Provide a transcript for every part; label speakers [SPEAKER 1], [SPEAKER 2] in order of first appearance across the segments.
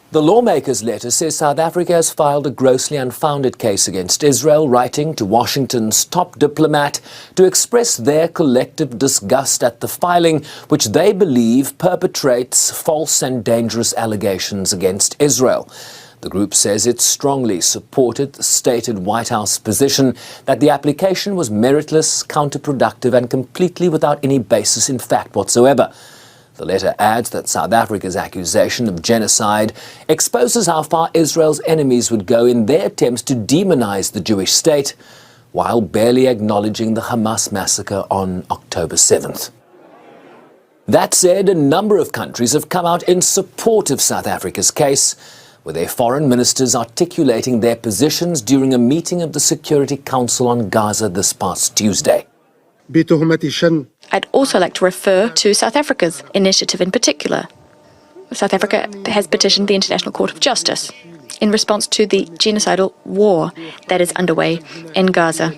[SPEAKER 1] The lawmaker's letter says South Africa has filed a grossly unfounded case against Israel, writing to Washington's top diplomat to express their collective disgust at the filing, which they believe perpetrates false and dangerous allegations against Israel. The group says it strongly supported the stated White House position that the application was meritless, counterproductive and completely without any basis in fact whatsoever. The letter adds that South Africa's accusation of genocide exposes how far Israel's enemies would go in their attempts to demonize the Jewish state, while barely acknowledging the Hamas massacre on October 7th. That said, a number of countries have come out in support of South Africa's case, with their foreign ministers articulating their positions during a meeting of the Security Council on Gaza this past Tuesday.
[SPEAKER 2] I'd also like to refer to South Africa's initiative in particular. South Africa has petitioned the International Court of Justice in response to the genocidal war that is underway in Gaza.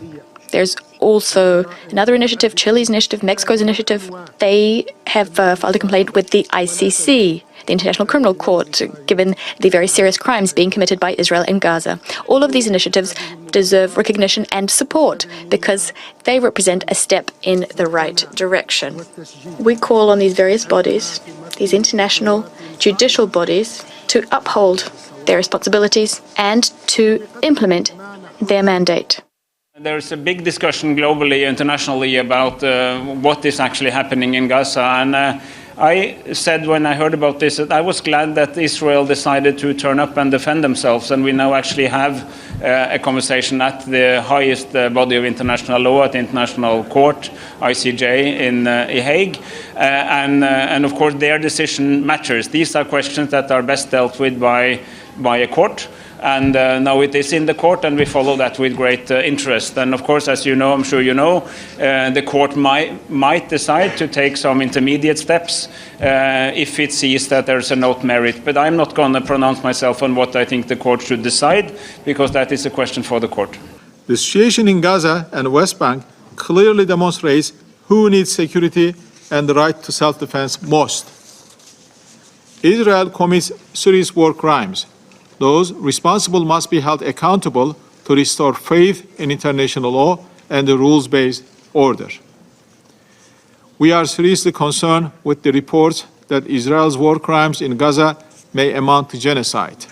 [SPEAKER 2] There's also another initiative, Chile's initiative, Mexico's initiative. They have filed a complaint with the ICC, the International Criminal Court, given the very serious crimes being committed by Israel in Gaza. All of these initiatives deserve recognition and support because they represent a step in the right direction. We call on these various bodies, these international judicial bodies, to uphold their responsibilities and to implement their mandate.
[SPEAKER 3] There's a big discussion globally, internationally, about what is actually happening in Gaza. And I said when I heard about this that I was glad that Israel decided to turn up and defend themselves, and we now actually have a conversation at the highest body of international law, at the International Court, ICJ, in Hague. And of course, their decision matters. These are questions that are best dealt with by a court. And now it is in the court, and we follow that with great interest. And of course, as you know, I'm sure you know, the court might decide to take some intermediate steps if it sees that there's a note merit. But I'm not going to pronounce myself on what I think the court should decide, because that is a question for the court.
[SPEAKER 4] The situation in Gaza and West Bank clearly demonstrates who needs security and the right to self-defense most. Israel commits serious war crimes. Those responsible must be held accountable to restore faith in international law and the rules-based order. We are seriously concerned with the reports that Israel's war crimes in Gaza may amount to genocide.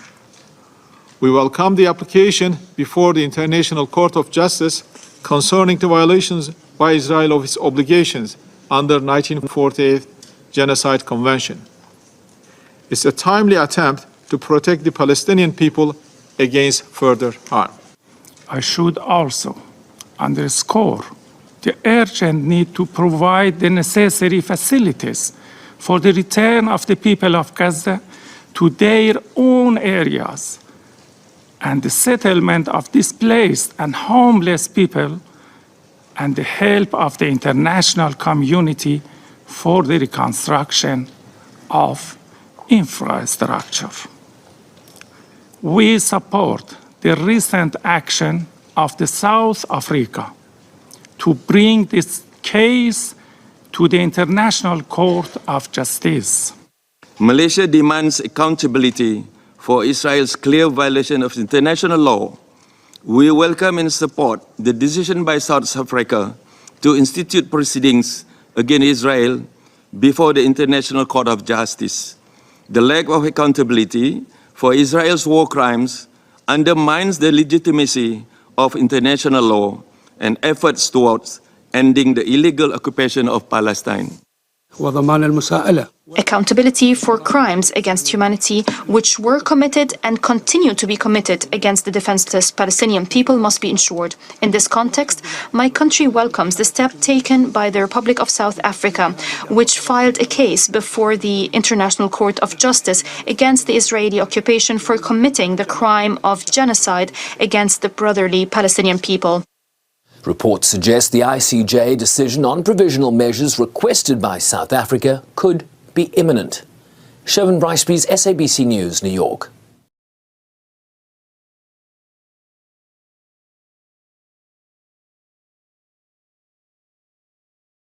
[SPEAKER 4] We welcome the application before the International Court of Justice concerning the violations by Israel of its obligations under 1948 Genocide Convention. It's a timely attempt to protect the Palestinian people against further harm.
[SPEAKER 5] I should also underscore the urgent need to provide the necessary facilities for the return of the people of Gaza to their own areas and the settlement of displaced and homeless people and the help of the international community for the reconstruction of infrastructure. We support the recent action of the South Africa to bring this case to the International Court of Justice.
[SPEAKER 6] Malaysia demands accountability for Israel's clear violation of international law. We welcome and support the decision by South Africa to institute proceedings against Israel before the International Court of Justice. The lack of accountability for Israel's war crimes undermines the legitimacy of international law and efforts towards ending the illegal occupation of Palestine.
[SPEAKER 2] Accountability for crimes against humanity which were committed and continue to be committed against the defenseless Palestinian people must be ensured. In this context, my country welcomes the step taken by the Republic of South Africa, which filed a case before the International Court of Justice against the Israeli occupation for committing the crime of genocide against the brotherly Palestinian people.
[SPEAKER 1] Reports suggest the ICJ decision on provisional measures requested by South Africa could be imminent. Sherwin Bryce-Pease, SABC News, New York.